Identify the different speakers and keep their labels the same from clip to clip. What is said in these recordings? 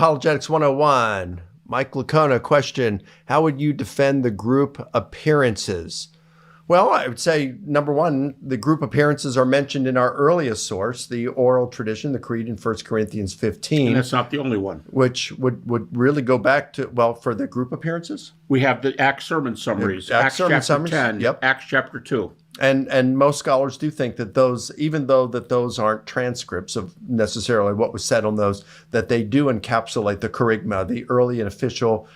Speaker 1: Apologetics 101. Mike Licona, question: how would you defend the group appearances? Well, I would say, number one, the group appearances are mentioned in our earliest source, the oral tradition, the Creed in 1 Corinthians 15.
Speaker 2: And that's not the only one.
Speaker 1: Which would really go back to, well, for the group appearances?
Speaker 2: We have the Acts sermon summaries, Acts chapter 10, yep. Acts chapter 2.
Speaker 1: And most scholars do think that those, even though that those aren't transcripts of necessarily what was said on those, that they do encapsulate the kerygma, the early and official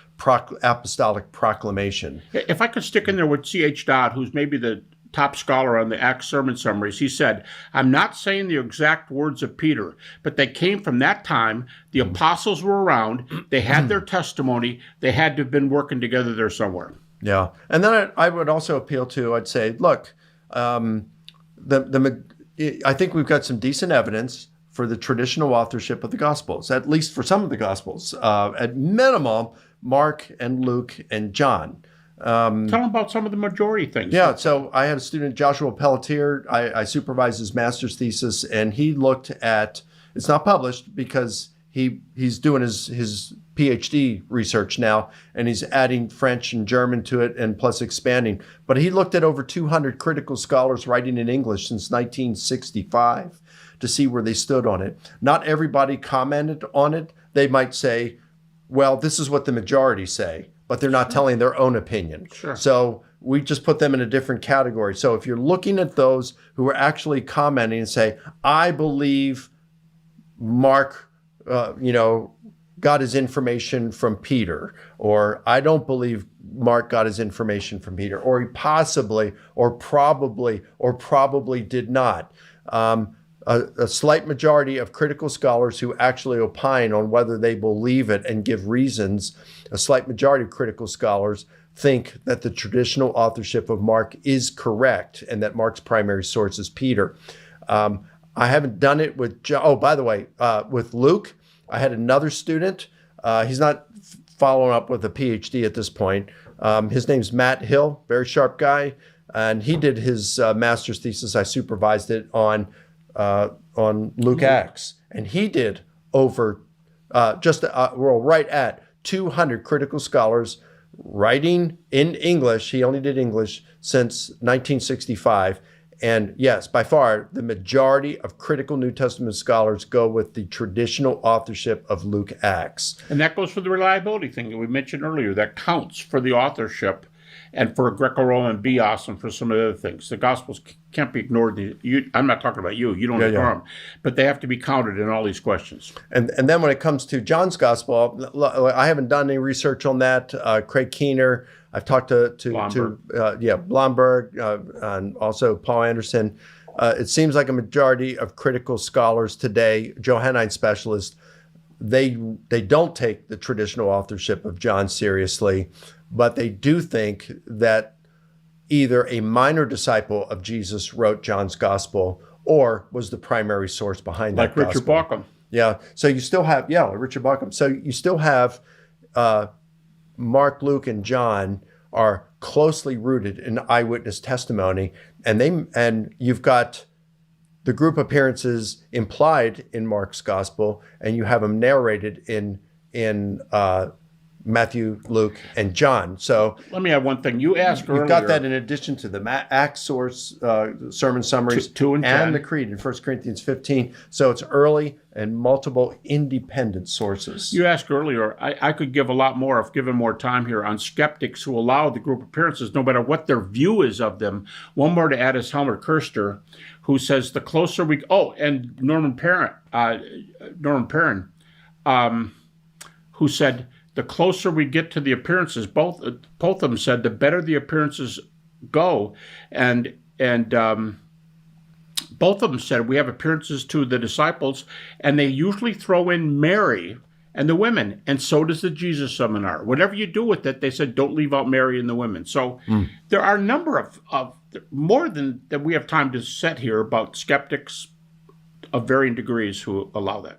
Speaker 1: apostolic proclamation.
Speaker 2: If I could stick in there with C.H. Dodd, who's maybe the top scholar on the Acts sermon summaries, he said, I'm not saying the exact words of Peter, but they came from that time. The apostles were around. They had their testimony. They had to have been working together there somewhere.
Speaker 1: Yeah. And then I would also appeal to, I'd say, look, I think we've got some decent evidence for the traditional authorship of the Gospels, at least for some of the Gospels. At minimum, Mark and Luke and John.
Speaker 2: Tell them about some of the majority things.
Speaker 1: Yeah, so I had a student, Joshua Pelletier. I supervised his master's thesis, and he looked at, it's not published because he's doing his PhD research now, and he's adding French and German to it, and plus expanding. But he looked at over 200 critical scholars writing in English since 1965 to see where they stood on it. Not everybody commented on it. They might say, well, this is what the majority say, but they're not telling their own opinion.
Speaker 2: Sure.
Speaker 1: So we just put them in a different category. So if you're looking at those who are actually commenting and say, I believe Mark, got his information from Peter, or I don't believe Mark got his information from Peter, or he possibly, or probably did not. A slight majority of critical scholars who actually opine on whether they believe it and give reasons, a slight majority of critical scholars think that the traditional authorship of Mark is correct and that Mark's primary source is Peter. I haven't done it with John. Oh, by the way, with Luke, I had another student. He's not following up with a PhD at this point. His name's Matt Hill, very sharp guy. And he did his master's thesis. I supervised it on Luke Acts. And he did over right at 200 critical scholars writing in English. He only did English since 1965. And yes, by far, the majority of critical New Testament scholars go with the traditional authorship of Luke Acts.
Speaker 2: And that goes for the reliability thing that we mentioned earlier. That counts for the authorship and for Greco-Roman bios and for some of the other things. The Gospels can't be ignored. I'm not talking about you. You don't ignore them. But they have to be counted in all these questions.
Speaker 1: And then when it comes to John's Gospel, I haven't done any research on that. Craig Keener, I've talked to Blomberg, and also Paul Anderson. It seems like a majority of critical scholars today, Johannine specialists, they don't take the traditional authorship of John seriously, but they do think that either a minor disciple of Jesus wrote John's Gospel or was the primary source behind that
Speaker 2: Like
Speaker 1: Gospel.
Speaker 2: Richard Bauckham.
Speaker 1: Yeah. So you still have, Richard Bauckham. So you still have Mark, Luke, and John are closely rooted in eyewitness testimony, and you've got the group appearances implied in Mark's Gospel, and you have them narrated in Matthew, Luke, and John. So
Speaker 2: let me add one thing. You asked earlier.
Speaker 1: You've got that in addition to the Acts source sermon summaries
Speaker 2: 2 and 10.
Speaker 1: and the Creed in 1 Corinthians 15. So it's early and multiple independent sources.
Speaker 2: You asked earlier, I could give a lot more if given more time here on skeptics who allow the group appearances no matter what their view is of them. One more to add is Helmer Kirster, who says the closer we... Oh, and Norman Perrin, who said... the closer we get to the appearances, both of them said, the better the appearances go. And both of them said we have appearances to the disciples, and they usually throw in Mary and the women, and so does the Jesus Seminar. Whatever you do with it, they said, don't leave out Mary and the women. So there are a number of more than that we have time to set here about skeptics of varying degrees who allow that.